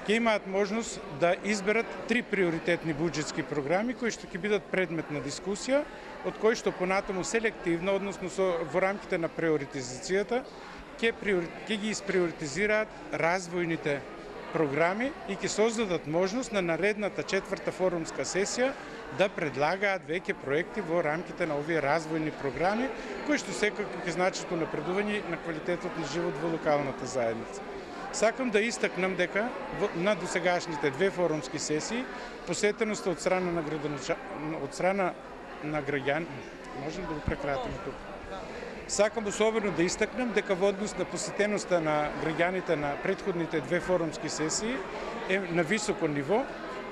ќе имаат можност да изберат 3 приоритетни буџетски програми кои што ќе бидат предмет на дискусија, од кои што понатаму селективно, односно во рамките на приоритизацијата, ќе ги исприоритизираат развојните програми и ќе создадат можност на наредната 4-та форумска сесија да предлагаат веќе проекти во рамките на овие развојни програми, кои што секако ќе значат напредување на квалитетот на живот во локалната заедница. Сакам да истакнам дека на досегашните 2 форумски сесии посетеноста од страна на граѓани, можем да го прекратиме тука. Сакам особено да истакнам дека во однос на посетеноста на граѓаните на претходните 2 форумски сесии е на високо ниво.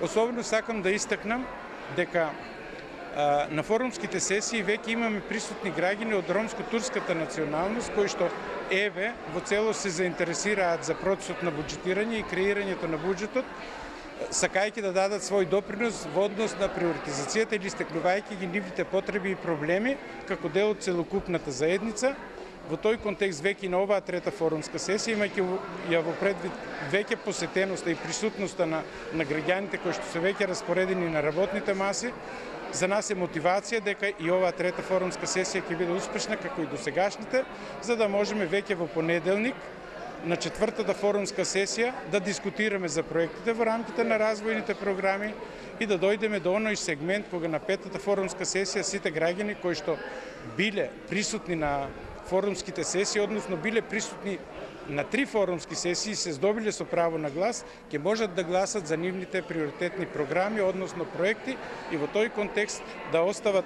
Особено сакам да истакнам дека на форумските сесии веќе имаме присутни граѓани од ромско-турската националност кои што во целост се заинтересираат за процесот на буџетирање и креирањето на буџетот, сакајќи да дадат свој допринос во однос на приоритизацијата или истекнувајќи ги нивните потреби и проблеми како дел од целокупната заедница. Во тој контекст веќе на оваа 3-та форумска сесија, имајќи ја во предвид веќе посетеноста и присутноста на граѓаните кои што се веќе распоредени на работните маси, за нас е мотивација дека и оваа 3-та форумска сесија ќе биде успешна како и досегашните, за да можеме веќе во понеделник на 4-та форумска сесија да дискутираме за проектите во рамките на развојните програми и да дојдеме до оној сегмент кога на 5-та форумска сесија сите граѓани кои што биле присутни на форумските сесии, односно биле присутни на 3 форумски сесии, се здобиле со право на глас, ќе можат да гласат за нивните приоритетни програми, односно проекти, и во тој контекст да остават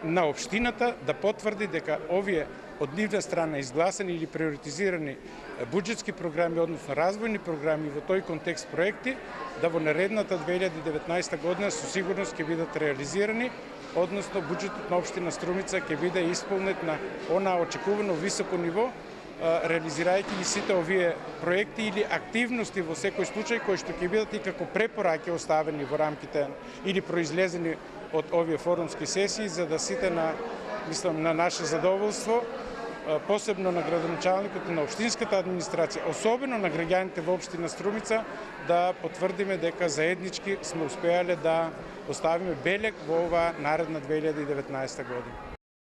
на општината да потврди дека овие од нивна страна изгласани или приоритизирани буџетски програми, односно развојни програми, во тој контекст проекти, да во наредната 2019 година со сигурност ќе бидат реализирани, односно буџетот на општина Струмица ќе биде исполнет на она очекувано високо ниво, реализирајќи ги сите овие проекти или активности во секој случај кои што ќе бидат и како препораки оставени во рамките или произлезени од овие форумски сесии, за да сите на наше задоволство, посебно на градоначалникот на општинската администрација, особено на граѓаните во општина Струмица, да потврдиме дека заеднички сме успеале да оставиме белег во оваа наредна 2019 година.